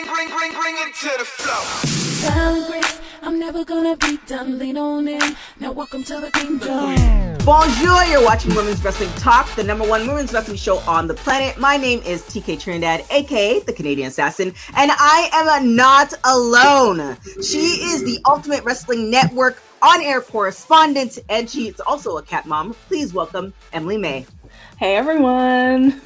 bring it to the floor. Silent grace, I'm never gonna be done. Lean on in. Now welcome to the kingdom. Bonjour, you're watching Women's Wrestling Talk, the #1 women's wrestling show on the planet. My name is TK Trinidad, aka the Canadian Assassin, and I am not alone. She is the Ultimate Wrestling Network on-air correspondent, and she's also a cat mom. Please welcome Emily May. Hey everyone.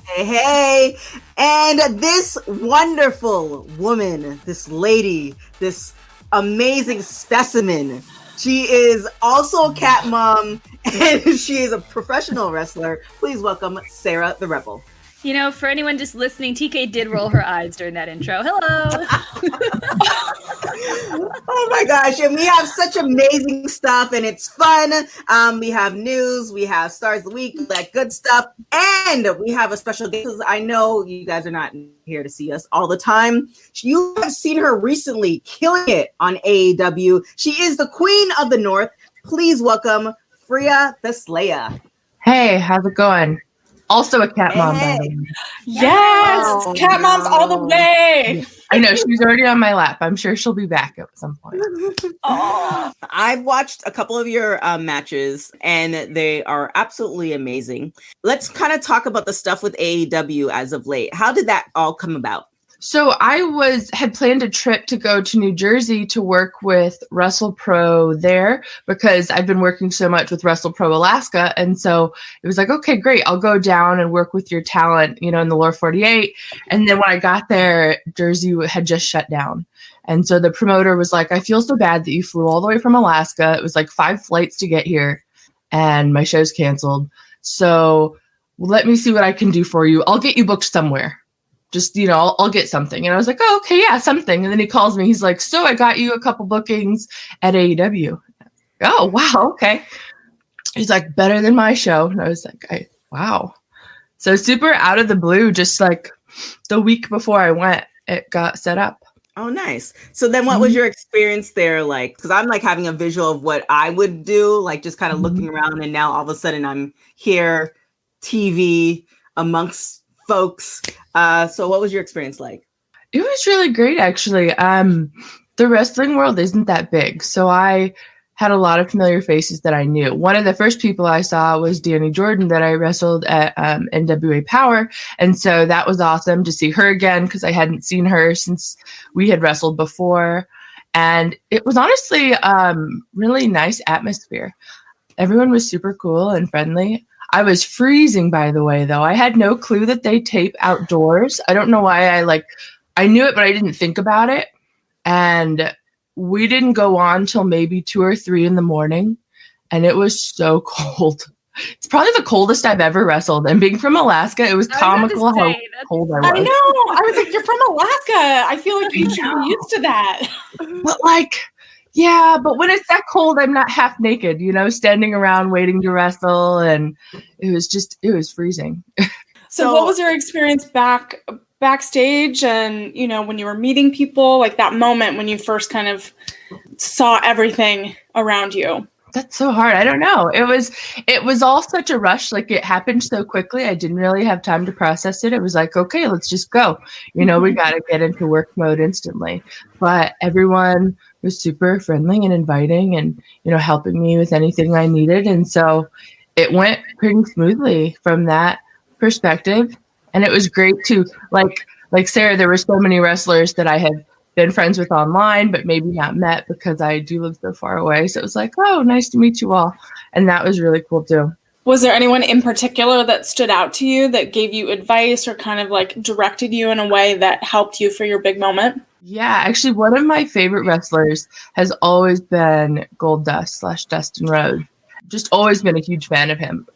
Hey. And this wonderful woman, this lady, this amazing specimen, she is also a cat mom and she is a professional wrestler. Please welcome Sarah the Rebel. You know, for anyone just listening, TK did roll her eyes during that intro. Hello. Oh my gosh. And we have such amazing stuff and it's fun. We have news, we have Stars of the Week, that good stuff. And we have a special guest. I know you guys are not here to see us all the time. You have seen her recently killing it on AEW. She is the Queen of the North. Please welcome Freya The Slaya. Hey, how's it going? Also a cat mom, by the way. Yes! Cat moms all the way! I know, she's already on my lap. I'm sure she'll be back at some point. Oh. I've watched a couple of your matches, and they are absolutely amazing. Let's kind of talk about the stuff with AEW as of late. How did that all come about? So I had planned a trip to go to New Jersey to work with WrestlePro there because I've been working so much with WrestlePro Alaska. And so it was like, okay, great. I'll go down and work with your talent, in the lower 48. And then when I got there, Jersey had just shut down. And so the promoter was like, I feel so bad that you flew all the way from Alaska. It was like 5 flights to get here and my show's canceled. So let me see what I can do for you. I'll get you booked somewhere. Just, I'll get something. And I was like, oh, okay, yeah, something. And then he calls me. He's like, so I got you a couple bookings at AEW. Oh, wow, okay. He's like, better than my show. And I was like, wow. So super out of the blue, just like the week before I went, it got set up. Oh, nice. So then what was your experience there like? Because I'm like having a visual of what I would do, like just kind of looking around. And now all of a sudden I'm here, TV, amongst folks. So what was your experience like? It was really great, actually. The wrestling world isn't that big. So I had a lot of familiar faces that I knew. One of the first people I saw was Danny Jordan that I wrestled at NWA Powerr. And so that was awesome to see her again because I hadn't seen her since we had wrestled before. And it was honestly really nice atmosphere. Everyone was super cool and friendly. I was freezing, by the way, though. I had no clue that they tape outdoors. I don't know why I knew it, but I didn't think about it. And we didn't go on till maybe 2 or 3 in the morning. And it was so cold. It's probably the coldest I've ever wrestled. And being from Alaska, it was comical how cold I was. I know. I was like, you're from Alaska. I feel like you should be used to that. But yeah, but when it's that cold, I'm not half naked, standing around waiting to wrestle. And it was freezing. So what was your experience backstage and, when you were meeting people, like that moment when you first kind of saw everything around you? That's so hard. I don't know. It was all such a rush. Like it happened so quickly. I didn't really have time to process it. It was like, okay, let's just go. We got to get into work mode instantly. But everyone was super friendly and inviting and, helping me with anything I needed. And so it went pretty smoothly from that perspective. And it was great too. Like Sarah, there were so many wrestlers that I had been friends with online, but maybe not met because I do live so far away. So it was like, oh, nice to meet you all. And that was really cool too. Was there anyone in particular that stood out to you that gave you advice or kind of like directed you in a way that helped you for your big moment? Yeah, actually one of my favorite wrestlers has always been Goldust / Dustin Rhodes. Just always been a huge fan of him.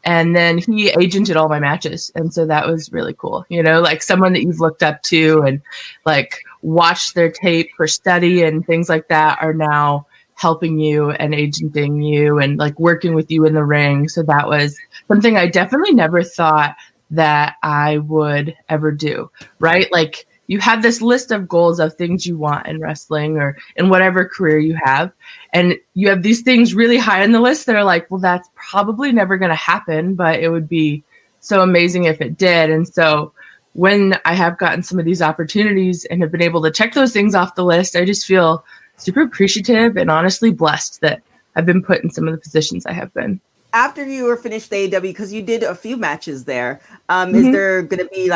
And then he agented all my matches. And so that was really cool. Like someone that you've looked up to and like watched their tape for study and things like that are now helping you and agenting you and like working with you in the ring. So that was something I definitely never thought that I would ever do, right? Like you have this list of goals of things you want in wrestling or in whatever career you have. And you have these things really high on the list that are like, well, that's probably never going to happen, but it would be so amazing if it did. And so when I have gotten some of these opportunities and have been able to check those things off the list, I just feel super appreciative and honestly blessed that I've been put in some of the positions I have been. After you were finished AEW, because you did a few matches there, is there going to be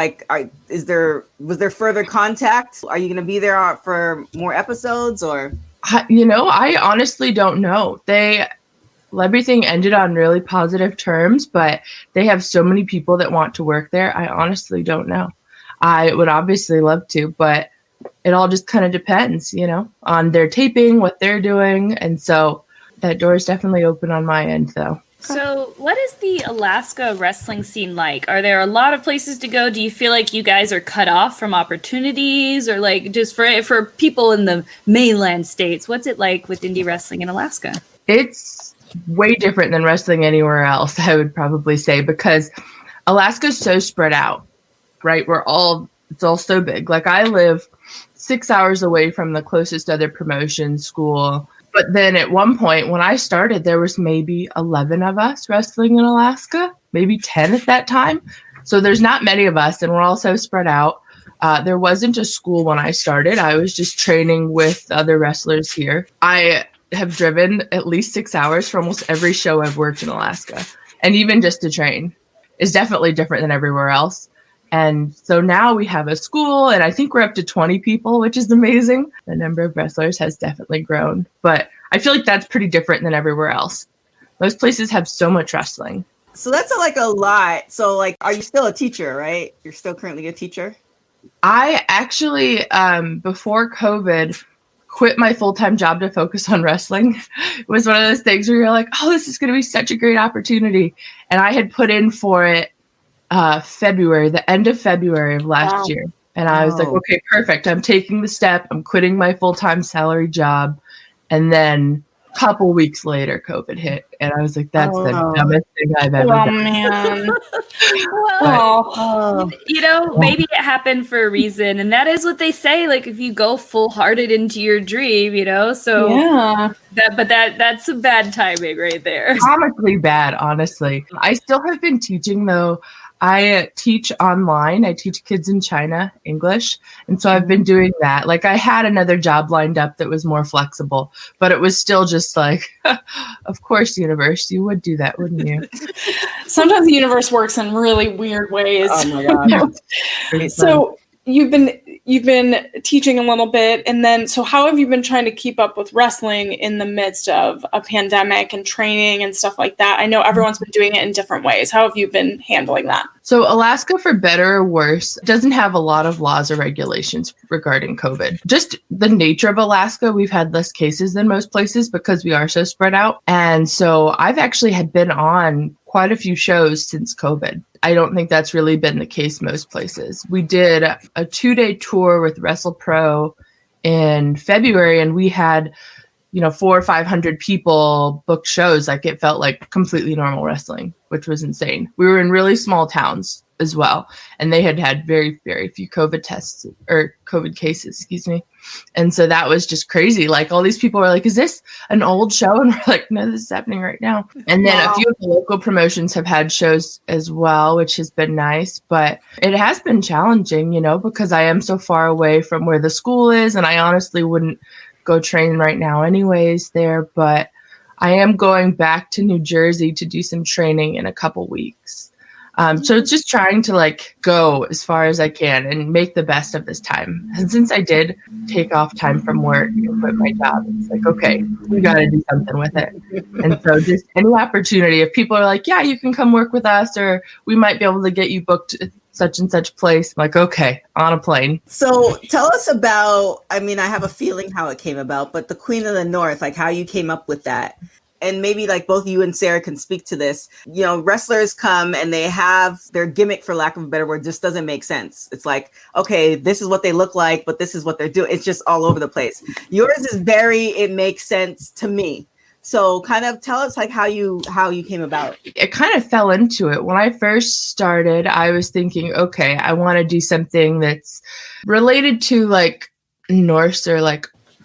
was there further contact? Are you going to be there for more episodes or? I honestly don't know. Everything ended on really positive terms, but they have so many people that want to work there. I honestly don't know. I would obviously love to, but it all just kind of depends, on their taping, what they're doing. And so that door is definitely open on my end, though. So what is the Alaska wrestling scene like? Are there a lot of places to go? Do you feel like you guys are cut off from opportunities, or like just for people in the mainland states? What's it like with indie wrestling in Alaska? It's way different than wrestling anywhere else, I would probably say, because Alaska's so spread out, right? It's all so big. Like I live 6 hours away from the closest other promotion school. But then at one point when I started, there was maybe 11 of us wrestling in Alaska, maybe 10 at that time. So there's not many of us, and we're all so spread out. There wasn't a school when I started. I was just training with other wrestlers here. I have driven at least 6 hours for almost every show I've worked in Alaska. And even just to train is definitely different than everywhere else. And so now we have a school, and I think we're up to 20 people, which is amazing. The number of wrestlers has definitely grown, but I feel like that's pretty different than everywhere else. Most places have so much wrestling. So that's like a lot. So like, are you still a teacher, right? You're still currently a teacher? I actually, before COVID, quit my full-time job to focus on wrestling. It was one of those things where you're like, oh, this is going to be such a great opportunity. And I had put in for it the end of February of last year. And I was like, okay, perfect. I'm taking the step. I'm quitting my full-time salary job. And then a couple weeks later, COVID hit. And I was like, that's the dumbest thing I've ever done. Man. Maybe it happened for a reason. And that is what they say. Like, if you go full-hearted into your dream, so yeah. That's some bad timing right there. Comically bad, honestly. I still have been teaching, though. I teach online. I teach kids in China English. And so I've been doing that. Like I had another job lined up that was more flexible, but it was still just like, of course, universe, you would do that, wouldn't you? Sometimes the universe works in really weird ways. Oh my God. So you've been teaching a little bit, and then so how have you been trying to keep up with wrestling in the midst of a pandemic and training and stuff like that? I know everyone's been doing it in different ways. How have you been handling that? So Alaska, for better or worse, doesn't have a lot of laws or regulations regarding COVID. Just the nature of Alaska, we've had less cases than most places because we are so spread out. And so I've actually had been on quite a few shows since COVID. I don't think that's really been the case most places. We did a 2-day tour with WrestlePro in February, and we had 400 or 500 people book shows. Like it felt like completely normal wrestling, which was insane. We were in really small towns as well, and they had very, very few COVID tests or COVID cases, excuse me. And so that was just crazy. Like all these people were like, is this an old show? And we're like, no, this is happening right now. And then a few of the local promotions have had shows as well, which has been nice, but it has been challenging, because I am so far away from where the school is, and I honestly wouldn't go train right now anyways there, but I am going back to New Jersey to do some training in a couple weeks. So it's just trying to go as far as I can and make the best of this time. And since I did take off time from work and quit my job, it's like, okay, we got to do something with it. And so just any opportunity, if people are like, yeah, you can come work with us, or we might be able to get you booked at such and such place. I'm like, okay, on a plane. So tell us about, I have a feeling how it came about, but the Queen of the North, how you came up with that. And maybe both you and Sarah can speak to this. Wrestlers come and they have their gimmick, for lack of a better word, just doesn't make sense. It's like, okay, this is what they look like, but this is what they're doing. It's just all over the place. Yours is it makes sense to me. So kind of tell us how you came about. It kind of fell into it. When I first started, I was thinking, okay, I want to do something that's related to Norse or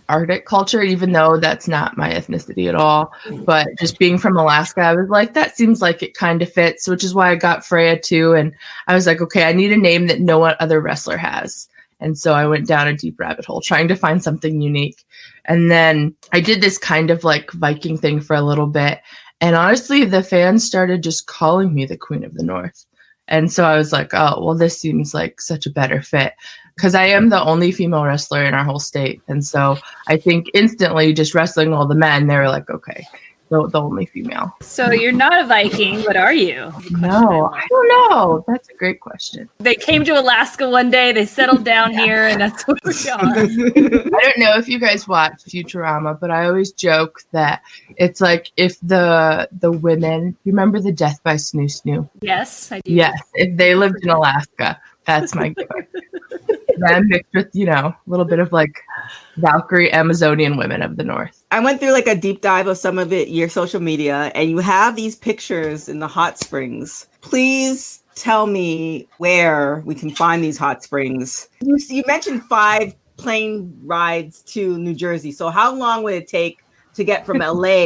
Arctic culture, even though that's not my ethnicity at all. But just being from Alaska, I was like, that seems like it kind of fits, which is why I got Freya too. And I was like, okay, I need a name that no other wrestler has. And so I went down a deep rabbit hole trying to find something unique. And then I did this kind of like Viking thing for a little bit. And honestly, the fans started just calling me the Queen of the North. And so I was like, oh, well, this seems like such a better fit because I am the only female wrestler in our whole state. And so I think instantly just wrestling all the men, they were like, okay, the only female. So you're not a Viking, but are you? No, I don't know. That's a great question. They came to Alaska one day, they settled down here, and that's what we are. I don't know if you guys watch Futurama, but I always joke that it's like if the women, you remember the Death by Snoo Snoo? Yes, I do. Yes, if they lived in Alaska, that's my gift. Then mixed with, a little bit of like Valkyrie Amazonian women of the North. I went through like a deep dive of some of it, your social media, and you have these pictures in the hot springs. Please tell me where we can find these hot springs. You mentioned 5 plane rides to New Jersey. So how long would it take to get from LA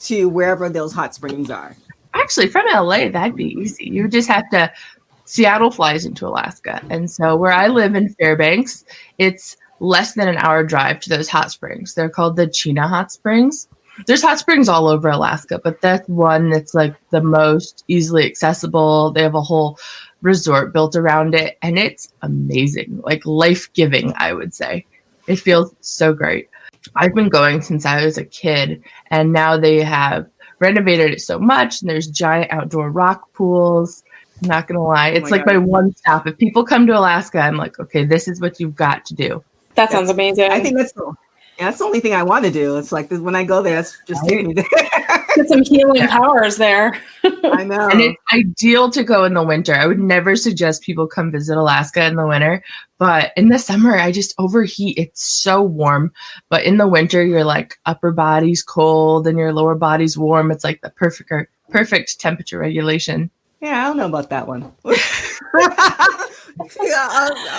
to wherever those hot springs are? Actually, from LA, that'd be easy. You just have to, Seattle flies into Alaska. And so where I live in Fairbanks, it's less than an hour drive to those hot springs. They're called the Chena Hot Springs. There's hot springs all over Alaska, but that's one that's like the most easily accessible. They have a whole resort built around it, and it's amazing, like life-giving, I would say. It feels so great. I've been going since I was a kid, and now they have renovated it so much, and there's giant outdoor rock pools. I'm not going to lie. It's like my one stop. If people come to Alaska, I'm like, okay, this is what you've got to do. That sounds amazing. I think that's cool. Yeah, that's the only thing I want to do. It's like when I go there, that's just take me there. Get some healing powers there. I know. And it's ideal to go in the winter. I would never suggest people come visit Alaska in the winter, but in the summer, I just overheat. It's so warm. But in the winter, your like upper body's cold and your lower body's warm. It's like the perfect temperature regulation. Yeah, I don't know about that one.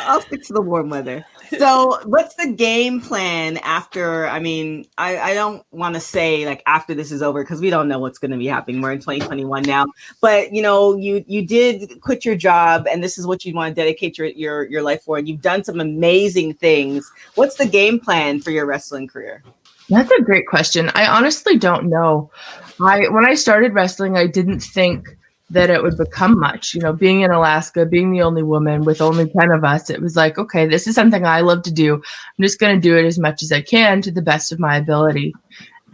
I'll stick to the warm weather. So what's the game plan after? I mean, I don't want to say like after this is over because we don't know what's going to be happening. We're in 2021 now. But, you did quit your job and this is what you want to dedicate your life for. And you've done some amazing things. What's the game plan for your wrestling career? That's a great question. I honestly don't know. When I started wrestling, I didn't think that it would become much, being in Alaska, being the only woman with only 10 of us, it was like, okay, this is something I love to do. I'm just going to do it as much as I can to the best of my ability.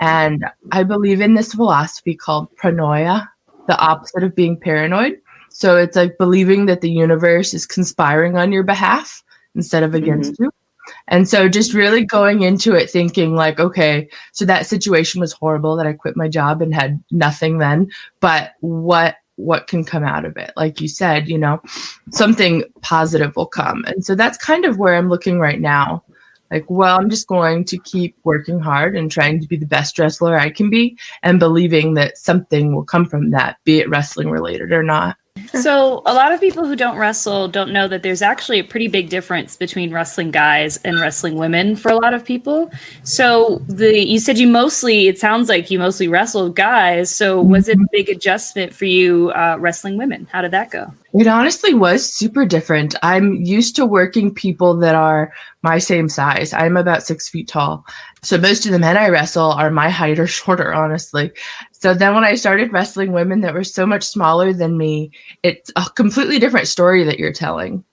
And I believe in this philosophy called paranoia, the opposite of being paranoid. So it's like believing that the universe is conspiring on your behalf instead of against you. And so just really going into it thinking like, okay, so that situation was horrible that I quit my job and had nothing then, but what can come out of it? Like you said, something positive will come. And so that's kind of where I'm looking right now. Like, well, I'm just going to keep working hard and trying to be the best wrestler I can be and believing that something will come from that, be it wrestling related or not. So a lot of people who don't wrestle don't know that there's actually a pretty big difference between wrestling guys and wrestling women for a lot of people. So you said it sounds like you mostly wrestled guys. So was it a big adjustment for you wrestling women? How did that go? It honestly was super different. I'm used to working people that are my same size. I'm about 6 feet tall. So most of the men I wrestle are my height or shorter, honestly. So then when I started wrestling women that were so much smaller than me, it's a completely different story that you're telling.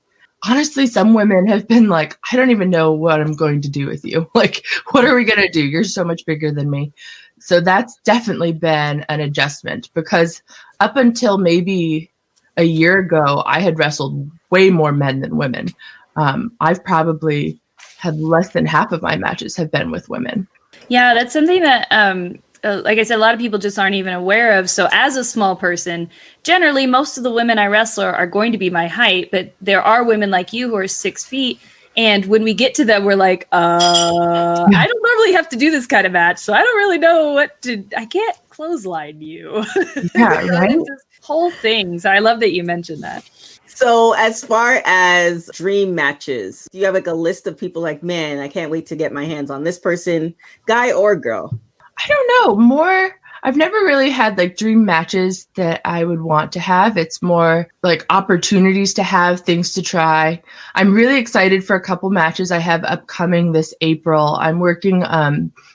Honestly, some women have been like, I don't even know what I'm going to do with you. Like, what are we going to do? You're so much bigger than me. So that's definitely been an adjustment because up until maybe a year ago, I had wrestled way more men than women. I've probably had less than half of my matches have been with women. Yeah, that's something that, like I said, a lot of people just aren't even aware of. So as a small person, generally, most of the women I wrestle are going to be my height, but there are women like you who are 6 feet. And when we get to them, we're like, I don't normally have to do this kind of match, so I don't really know I can't clothesline you. Yeah, right? Whole things. I love that you mentioned that. So as far as dream matches, do you have like a list of people like, man, I can't wait to get my hands on this person, guy or girl? I don't know. I've never really had like dream matches that I would want to have. It's more like opportunities to have, things to try. I'm really excited for a couple matches I have upcoming this April. I'm working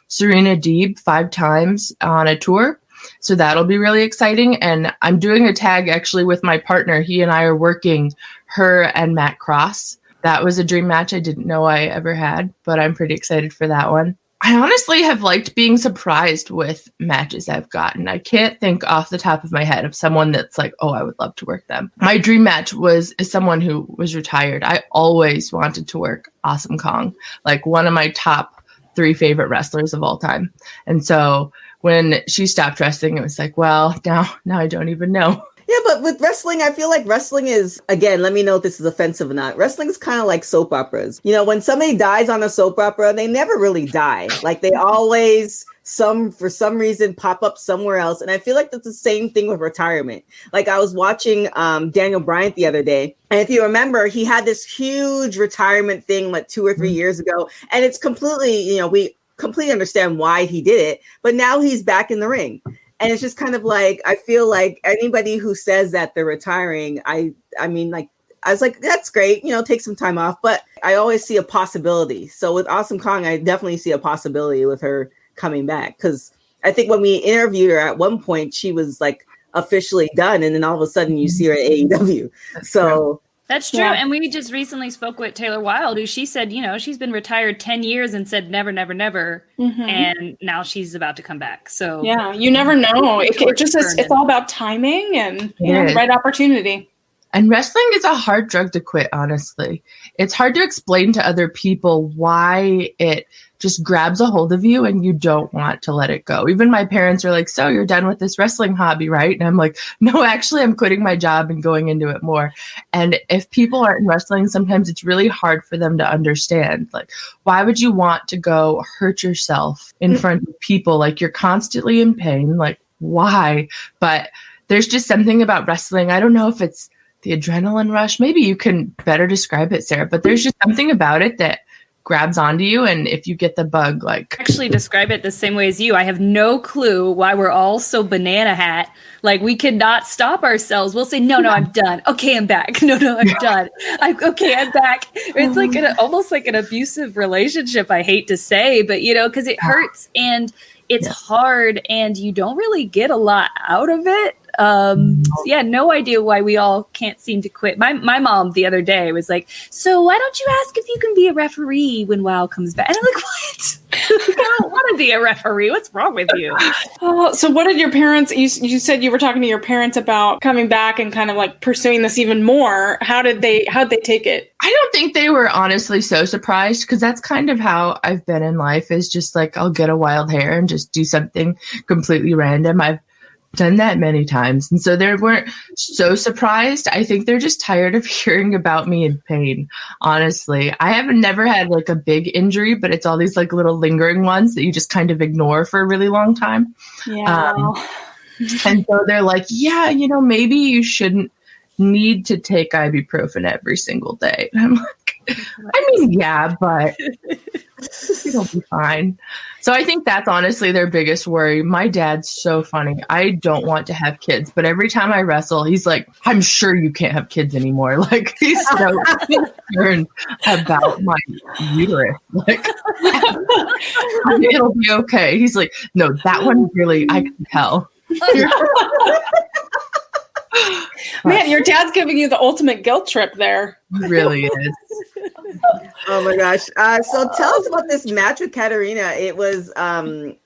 Serena Deeb 5 times on a tour. So that'll be really exciting. And I'm doing a tag actually with my partner. He and I are working her and Matt Cross. That was a dream match I didn't know I ever had, but I'm pretty excited for that one. I honestly have liked being surprised with matches I've gotten. I can't think off the top of my head of someone that's like, oh, I would love to work them. My dream match is someone who was retired. I always wanted to work Awesome Kong, like one of my top 3 favorite wrestlers of all time. And so when she stopped wrestling, it was like, well, now I don't even know. Yeah, but with wrestling, I feel like wrestling is, again, let me know if this is offensive or not. Wrestling is kind of like soap operas. You know, when somebody dies on a soap opera, they never really die. Like they always, for some reason, pop up somewhere else. And I feel like that's the same thing with retirement. Like I was watching Daniel Bryant the other day. And if you remember, he had this huge retirement thing like 2 or 3 years ago. And it's completely, you know, we completely understand why he did it. But now he's back in the ring. And it's just kind of like, I feel like anybody who says that they're retiring, I mean, like, I was like, that's great, you know, take some time off. But I always see a possibility. So with Awesome Kong, I definitely see a possibility with her coming back. Because I think when we interviewed her at one point, she was like officially done. And then all of a sudden you see her at AEW. So that's true. Yeah. And we just recently spoke with Taylor Wilde, who she said, you know, she's been retired 10 years and said never, never, never. Mm-hmm. And now she's about to come back. So yeah, you never know. It just is, it's all about timing and the right opportunity. And wrestling is a hard drug to quit, honestly. It's hard to explain to other people why it just grabs a hold of you and you don't want to let it go. Even my parents are like, so you're done with this wrestling hobby, right? And I'm like, no, actually, I'm quitting my job and going into it more. And if people aren't in wrestling, sometimes it's really hard for them to understand. Like, why would you want to go hurt yourself in front of people? Like, you're constantly in pain. Like, why? But there's just something about wrestling. I don't know if it's the adrenaline rush. Maybe you can better describe it, Sarah, but there's just something about it that grabs onto you. And if you get the bug, like actually describe it the same way as you. I have no clue why we're all so banana hat. Like we cannot stop ourselves. We'll say, no, I'm done. Okay, I'm back. No, I'm done. I'm back. It's like almost like an abusive relationship. I hate to say, but you know, because it hurts and it's hard and you don't really get a lot out of it. No idea why we all can't seem to quit. My mom the other day was like, so why don't you ask if you can be a referee when WoW comes back? And I'm like, what? I don't want to be a referee. What's wrong with you? So what did your parents, you said you were talking to your parents about coming back and kind of like pursuing this even more. How'd they take it? I don't think they were honestly so surprised because that's kind of how I've been in life is just like, I'll get a wild hair and just do something completely random. I've done that many times. And so they weren't so surprised. I think they're just tired of hearing about me in pain. Honestly, I have never had like a big injury, but it's all these like little lingering ones that you just kind of ignore for a really long time. Yeah. And so they're like, yeah, you know, maybe you shouldn't need to take ibuprofen every single day. And I'm like, I mean, yeah, but it'll be fine. So I think that's honestly their biggest worry. My dad's so funny. I don't want to have kids, but every time I wrestle, he's like, I'm sure you can't have kids anymore. Like he's so concerned about my uterus. Like it'll be okay. He's like, no, that one really, I can tell. Man, your dad's giving you the ultimate guilt trip there. He really is. Oh my gosh. So tell us about this match with Katarina. It was a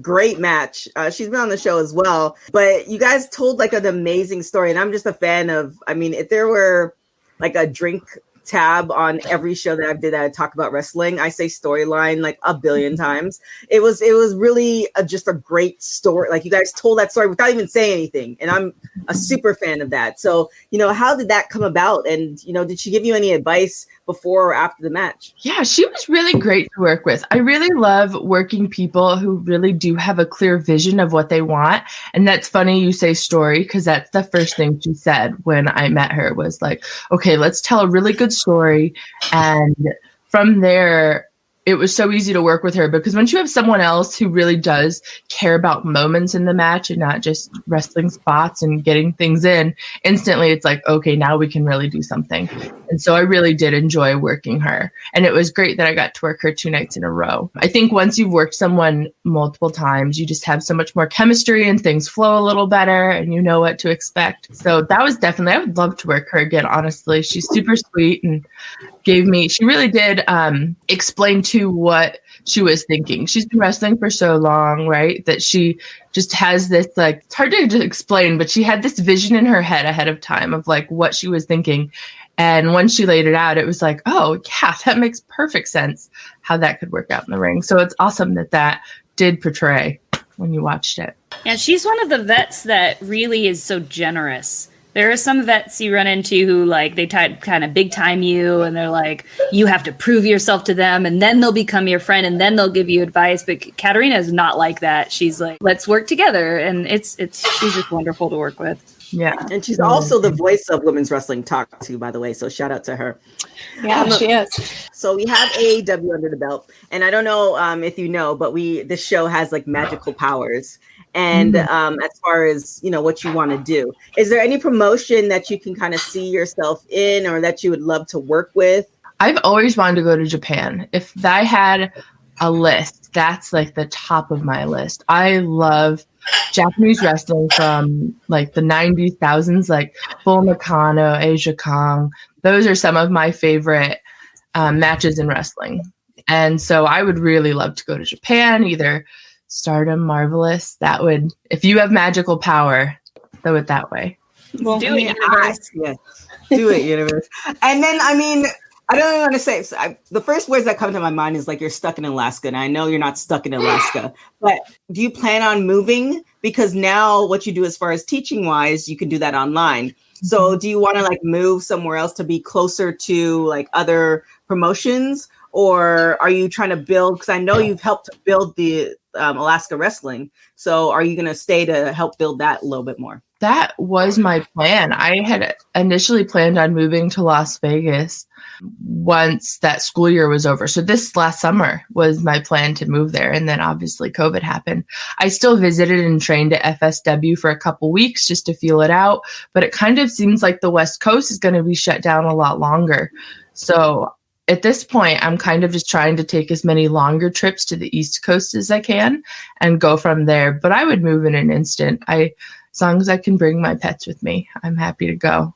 great match. She's been on the show as well, but you guys told like an amazing story and I'm just a fan of, I mean, if there were like a drink tab on every show that I've did that I talk about wrestling. I say storyline like a billion times. It was really just a great story. Like you guys told that story without even saying anything. And I'm a super fan of that. So, how did that come about? And, did she give you any advice before or after the match? Yeah, she was really great to work with. I really love working people who really do have a clear vision of what they want. And that's funny you say story, because that's the first thing she said when I met her was like, okay, let's tell a really good story. And from there, it was so easy to work with her, because once you have someone else who really does care about moments in the match and not just wrestling spots and getting things in, instantly it's like, okay, now we can really do something. And so I really did enjoy working her. And it was great that I got to work her 2 nights in a row. I think once you've worked someone multiple times, you just have so much more chemistry and things flow a little better and you know what to expect. So that was definitely, I would love to work her again, honestly. She's super sweet and she really did explain to what she was thinking. She's been wrestling for so long, right? That she just has this, like, it's hard to explain, but she had this vision in her head ahead of time of like what she was thinking. And once she laid it out, it was like, oh yeah, that makes perfect sense how that could work out in the ring. So it's awesome that did portray when you watched it. Yeah, she's one of the vets that really is so generous. There are some vets you run into who, like, they kind of big time you, and they're like, you have to prove yourself to them, and then they'll become your friend, and then they'll give you advice. But Katarina is not like that. She's like, let's work together, and she's just wonderful to work with. Yeah, and she's also the voice of Women's Wrestling Talk too, by the way. So shout out to her. Yeah, she is. So we have AEW under the belt, and I don't know if you know, but this show has like magical powers. And as far as, what you want to do, is there any promotion that you can kind of see yourself in or that you would love to work with? I've always wanted to go to Japan. If I had a list, that's like the top of my list. I love Japanese wrestling from like the 90s, thousands, like Bull Nakano, Asia Kong. Those are some of my favorite matches in wrestling. And so I would really love to go to Japan, either Stardom, Marvelous. That would, if you have magical power, do it that way. Well, do it, universe. Yes. Do it, universe. And then, I mean, I don't even want to say, the first words that come to my mind is like, you're stuck in Alaska. And I know you're not stuck in Alaska, but do you plan on moving? Because now what you do as far as teaching wise, you can do that online. So do you want to like move somewhere else to be closer to like other promotions? Or are you trying to build, because I know you've helped to build the Alaska wrestling. So are you going to stay to help build that a little bit more? That was my plan. I had initially planned on moving to Las Vegas once that school year was over. So this last summer was my plan to move there. And then obviously COVID happened. I still visited and trained at FSW for a couple weeks just to feel it out. But it kind of seems like the West Coast is going to be shut down a lot longer. So at this point, I'm kind of just trying to take as many longer trips to the East Coast as I can and go from there. But I would move in an instant. As long as I can bring my pets with me, I'm happy to go.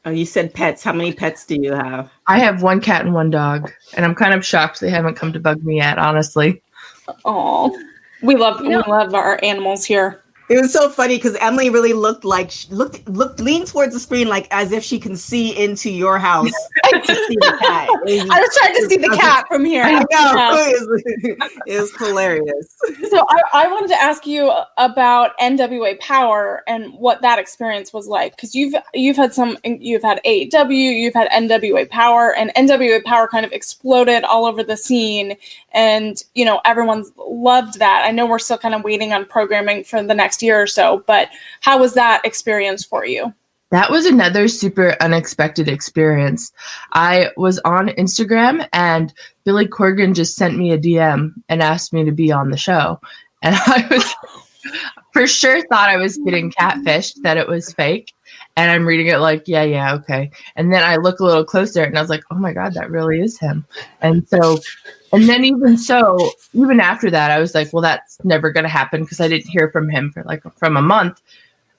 Oh, you said pets. How many pets do you have? I have 1 cat and 1 dog, and I'm kind of shocked they haven't come to bug me yet, honestly. Oh, we love our animals here. It was so funny because Emily really looked leaned towards the screen like as if she can see into your house to see the cat. I was trying to see the cat from here. I know. It was hilarious. So I wanted to ask you about NWA Powerr and what that experience was like, because you've had AEW, you've had NWA Powerr, and NWA Powerr kind of exploded all over the scene, and everyone's loved that. I know we're still kind of waiting on programming for the next year or so, but how was that experience for you? That was another super unexpected experience. I was on Instagram and Billy Corgan just sent me a DM and asked me to be on the show. And I was for sure thought I was getting catfished, that it was fake. And I'm reading it like, yeah, okay. And then I look a little closer and I was like, oh my God, that really is him. And then even after that, I was like, well, that's never going to happen because I didn't hear from him from a month.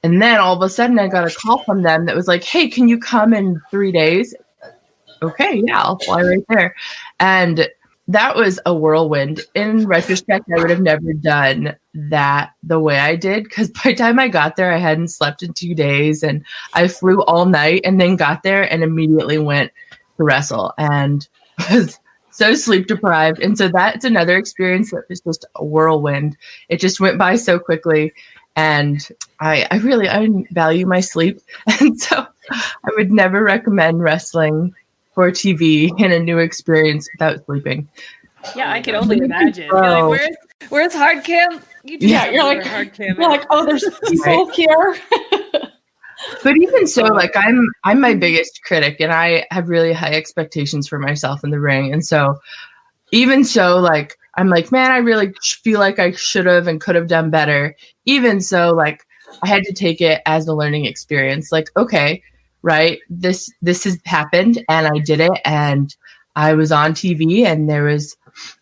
And then all of a sudden I got a call from them that was like, hey, can you come in 3 days? Okay, yeah, I'll fly right there. And that was a whirlwind. In retrospect, I would have never done that the way I did, because by the time I got there, I hadn't slept in 2 days and I flew all night and then got there and immediately went to wrestle and was so sleep deprived. And so that's another experience that was just a whirlwind. It just went by so quickly. And I value my sleep. And so I would never recommend wrestling for TV in a new experience without sleeping. Yeah, I can only imagine. You're like, where's hard cam? You're like, hard cam. You're like, oh, there's people here. But even so, like I'm my biggest critic, and I have really high expectations for myself in the ring. And so even so, like, I'm like, man, I really feel like I should have and could have done better. Even so, like, I had to take it as a learning experience. Like, okay, right, this has happened, and I did it, and I was on TV, and there was,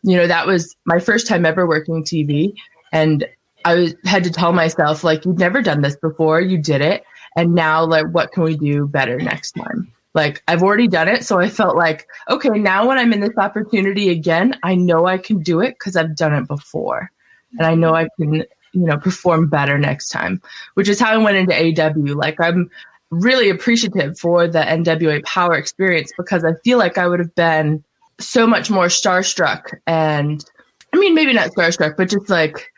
that was my first time ever working TV, and I had to tell myself, like, you've never done this before, you did it, and now, like, what can we do better next time? Like, I've already done it, so I felt like, okay, now when I'm in this opportunity again, I know I can do it because I've done it before, and I know I can, perform better next time, which is how I went into AEW. Like, I'm really appreciative for the NWA Powerr experience because I feel like I would have been so much more starstruck, and I mean, maybe not starstruck, but just like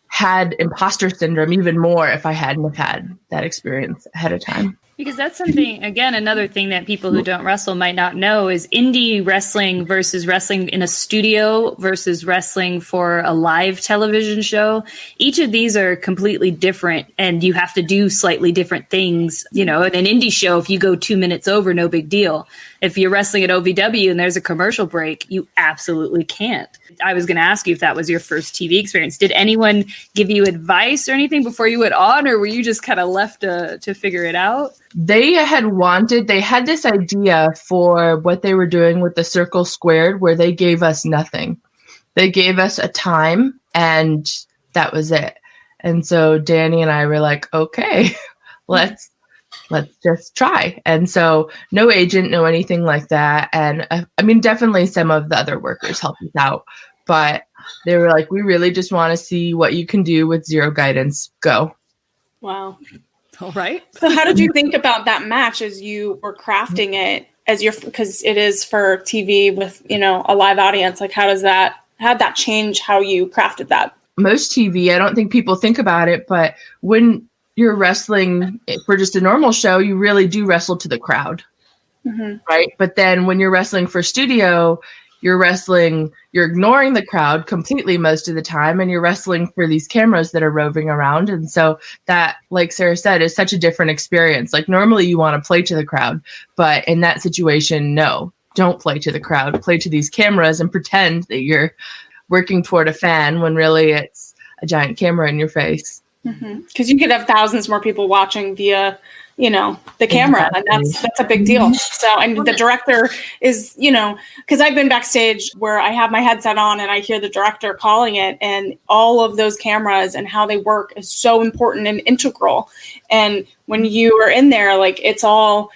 had imposter syndrome even more if I hadn't have had that experience ahead of time. Because that's something, again, another thing that people who don't wrestle might not know is indie wrestling versus wrestling in a studio versus wrestling for a live television show. Each of these are completely different, and you have to do slightly different things. In an indie show, if you go 2 minutes over, no big deal. If you're wrestling at OVW and there's a commercial break, you absolutely can't. I was going to ask you if that was your first TV experience. Did anyone give you advice or anything before you went on, or were you just kind of left to figure it out? They had this idea for what they were doing with the Circle Squared, where they gave us nothing. They gave us a time, and that was it. And so Danny and I were like, okay, let's just try. And so no agent, no anything like that. And I mean, definitely some of the other workers helped us out, but they were like, we really just want to see what you can do with zero guidance. Go. Wow. All right. So how did you think about that match as you were crafting it because it is for TV with, a live audience? Like, how'd that change how you crafted that? Most TV, I don't think people think about it, but when you're wrestling for just a normal show, you really do wrestle to the crowd, right? But then when you're wrestling for studio, you're ignoring the crowd completely most of the time, and you're wrestling for these cameras that are roving around. And so that, like Sarah said, is such a different experience. Like, normally you want to play to the crowd, but in that situation, no, don't play to the crowd. Play to these cameras and pretend that you're working toward a fan when really it's a giant camera in your face. Because you could have thousands more people watching via the camera, and that's a big deal. So, and the director is, because I've been backstage where I have my headset on and I hear the director calling it, and all of those cameras and how they work is so important and integral. And when you are in there, like, it's all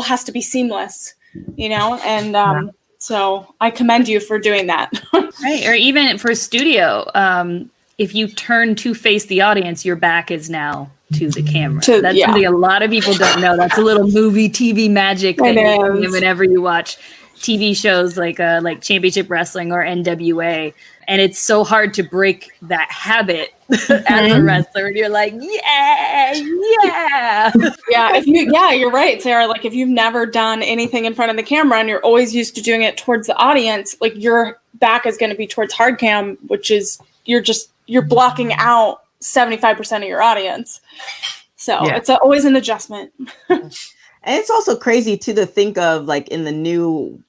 has to be seamless, and so I commend you for doing that. Right. Or even for studio, if you turn to face the audience, your back is now to the camera. That's something a lot of people don't know. That's a little movie TV magic that you do whenever you watch TV shows like Championship Wrestling or NWA. And it's so hard to break that habit as a wrestler. And you're like, yeah. You're right, Sarah. Like, if you've never done anything in front of the camera and you're always used to doing it towards the audience, like, your back is going to be towards hard cam, which is you're blocking out 75% of your audience. So it's always an adjustment. And it's also crazy too to think of, like, in the new,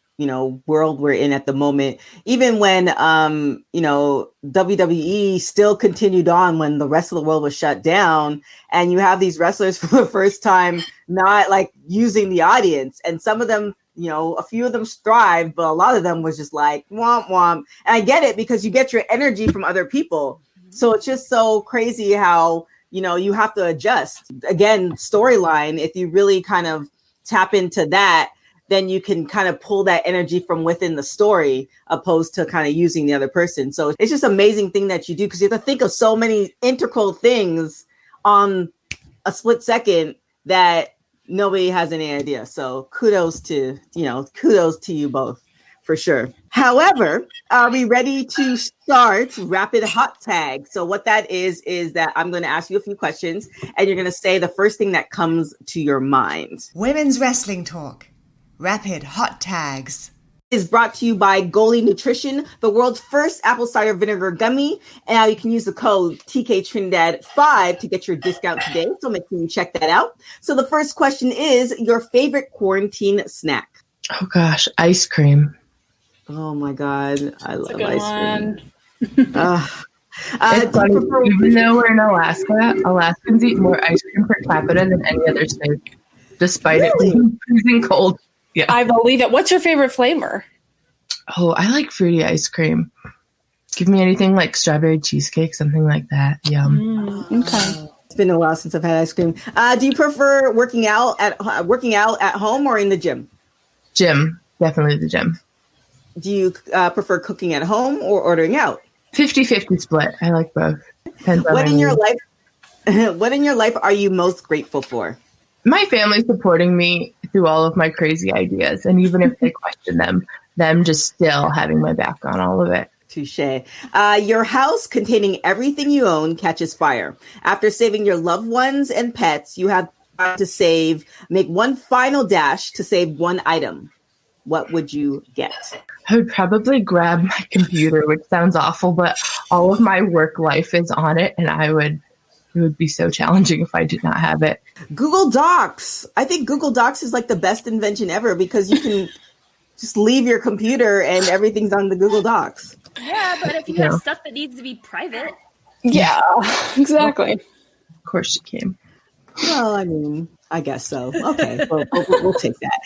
world we're in at the moment, even when, WWE still continued on when the rest of the world was shut down, and you have these wrestlers for the first time not, like, using the audience, and some of them, a few of them thrived, but a lot of them was just like, womp womp. And I get it, because you get your energy from other people. So it's just so crazy how, you have to adjust. Again, storyline, if you really kind of tap into that, then you can kind of pull that energy from within the story, opposed to kind of using the other person. So it's just an amazing thing that you do, because you have to think of so many integral things on a split second that nobody has any idea. So kudos to you both for sure. However, are we ready to start rapid hot tag? So what that is that I'm going to ask you a few questions and you're going to say the first thing that comes to your mind. Women's Wrestling Talk. Rapid hot tags. Is brought to you by Goalie Nutrition, the world's first apple cider vinegar gummy. And now you can use the code TK Trinidad 5 to get your discount today. So make sure you check that out. So the first question is your favorite quarantine snack. Oh gosh, ice cream. Oh my God, I love ice one. cream. It's funny, even though we're in Alaska, Alaskans eat more ice cream per capita than any other state, despite it being freezing cold. Yeah, I believe it. What's your favorite flavor? Oh, I like fruity ice cream. Give me anything like strawberry cheesecake, something like that. Yum. Okay. It's been a while since I've had ice cream. Do you prefer working out at home or in the gym? Gym, definitely the gym. Do you prefer cooking at home or ordering out? 50-50 split. I like both. Depends on What in your life are you most grateful for? My family supporting me through all of my crazy ideas, and even if they question them just still having my back on all of it. Touche. Your house containing everything you own catches fire. After saving your loved ones and pets, you have to make one final dash to save one item. What would you get? I would probably grab my computer, which sounds awful, but all of my work life is on it, and it would be so challenging if I did not have it. Google Docs. I think Google Docs is like the best invention ever because you can just leave your computer and everything's on the Google Docs. Yeah, but if you have stuff that needs to be private. Yeah, exactly. Of course you can. Well, I mean, I guess so. Okay, we'll take that.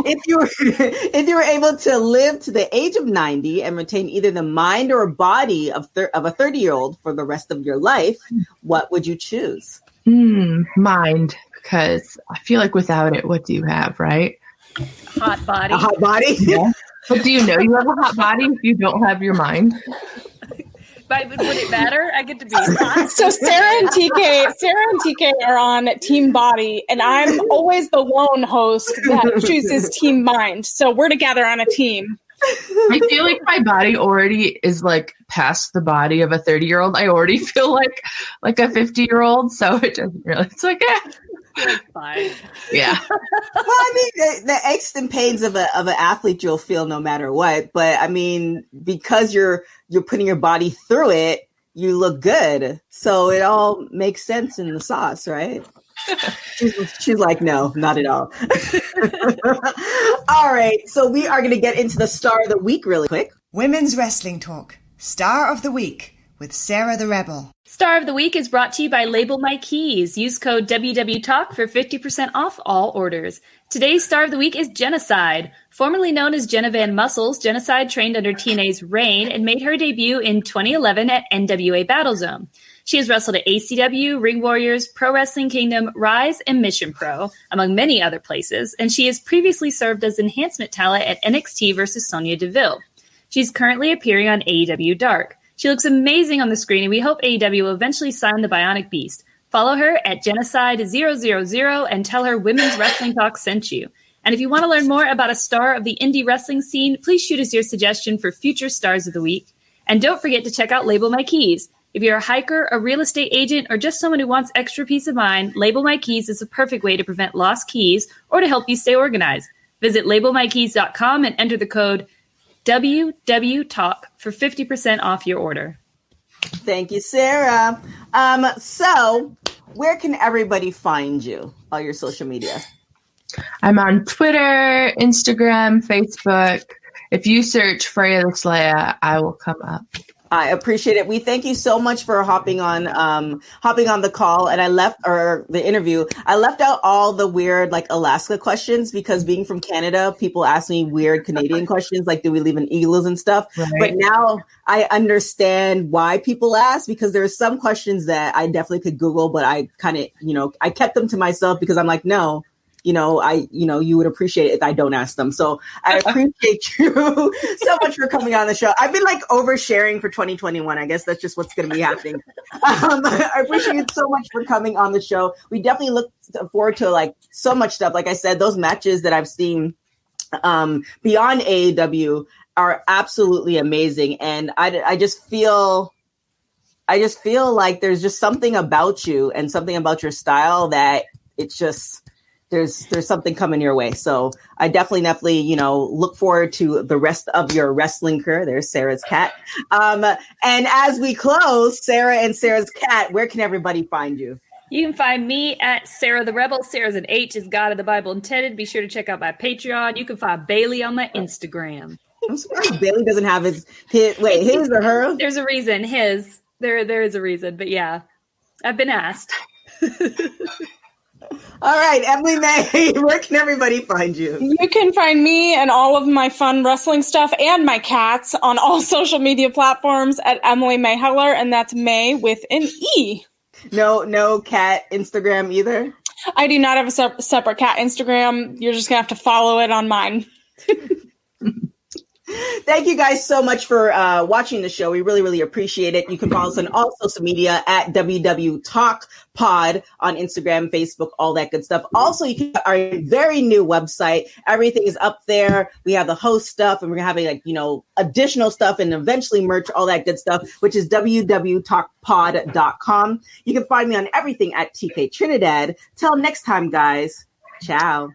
If you were able to live to the age of 90 and retain either the mind or body of a 30-year-old for the rest of your life, what would you choose? Mind, because I feel like without it, what do you have, right? Hot body. A hot body? Yeah. But do you know you have a hot body if you don't have your mind? But would it matter? I get to be hot. So Sarah and TK are on Team Body, and I'm always the lone host that chooses Team Mind. So we're together on a team. I feel like my body already is like past the body of a 30-year-old. I already feel like a 50-year-old. So it doesn't really, it's like, fine. Yeah. Well, I mean, the aches and pains of an athlete you'll feel no matter what. But I mean, because you're putting your body through it, you look good. So it all makes sense in the sauce, right? She's like, no, not at all. All right. So we are going to get into the star of the week really quick. Women's Wrestling Talk. Star of the Week with Sarah the Rebel. Star of the Week is brought to you by Label My Keys. Use code WWTalk for 50% off all orders. Today's Star of the Week is Genocide. Formerly known as Jenna Van Muscles, Genocide trained under TNA's reign and made her debut in 2011 at NWA Battlezone. She has wrestled at ACW, Ring Warriors, Pro Wrestling Kingdom, Rise, and Mission Pro, among many other places, and she has previously served as enhancement talent at NXT vs. Sonya Deville. She's currently appearing on AEW Dark. She looks amazing on the screen, and we hope AEW will eventually sign the Bionic Beast. Follow her at Genocide000 and tell her Women's Wrestling Talk sent you. And if you want to learn more about a star of the indie wrestling scene, please shoot us your suggestion for future Stars of the Week. And don't forget to check out Label My Keys. If you're a hiker, a real estate agent, or just someone who wants extra peace of mind, Label My Keys is the perfect way to prevent lost keys or to help you stay organized. Visit labelmykeys.com and enter the code WWTalk for 50% off your order. Thank you, Sarah. So where can everybody find you? All your social media. I'm on Twitter, Instagram, Facebook. If you search Freya The Slaya, I will come up. I appreciate it. We thank you so much for hopping on the call. And the interview. I left out all the weird like Alaska questions because being from Canada, people ask me weird Canadian questions like, do we live in igloos and stuff? Right. But now I understand why people ask because there are some questions that I definitely could Google, but I kind of, I kept them to myself because I'm like, no, you would appreciate it if I don't ask them. So I appreciate you so much for coming on the show. I've been like oversharing for 2021. I guess that's just what's going to be happening. I appreciate you so much for coming on the show. We definitely look forward to like so much stuff. Like I said, those matches that I've seen beyond AEW are absolutely amazing. And I just feel like there's just something about you and something about your style that it's just, there's something coming your way. So I definitely, look forward to the rest of your wrestling career. There's Sarah's cat. And as we close, Sarah and Sarah's cat, where can everybody find you? You can find me at Sarah the Rebel. Sarah's an H is God of the Bible intended. Be sure to check out my Patreon. You can find Bailey on my Instagram. I'm surprised Bailey doesn't have his or her? There's a reason. His. There is a reason. But yeah, I've been asked. All right, Emily May, where can everybody find you? You can find me and all of my fun wrestling stuff and my cats on all social media platforms at Emily May Heller, and that's May with an E. No cat Instagram either? I do not have a separate cat Instagram. You're just going to have to follow it on mine. Thank you guys so much for watching the show. We really, really appreciate it. You can follow us on all social media at WW Talk Pod on Instagram, Facebook, all that good stuff. Also, you can our very new website. Everything is up there. We have the host stuff, and we're having additional stuff and eventually merch, all that good stuff, which is www.talkpod.com. You can find me on everything at TK Trinidad. Till next time, guys. Ciao.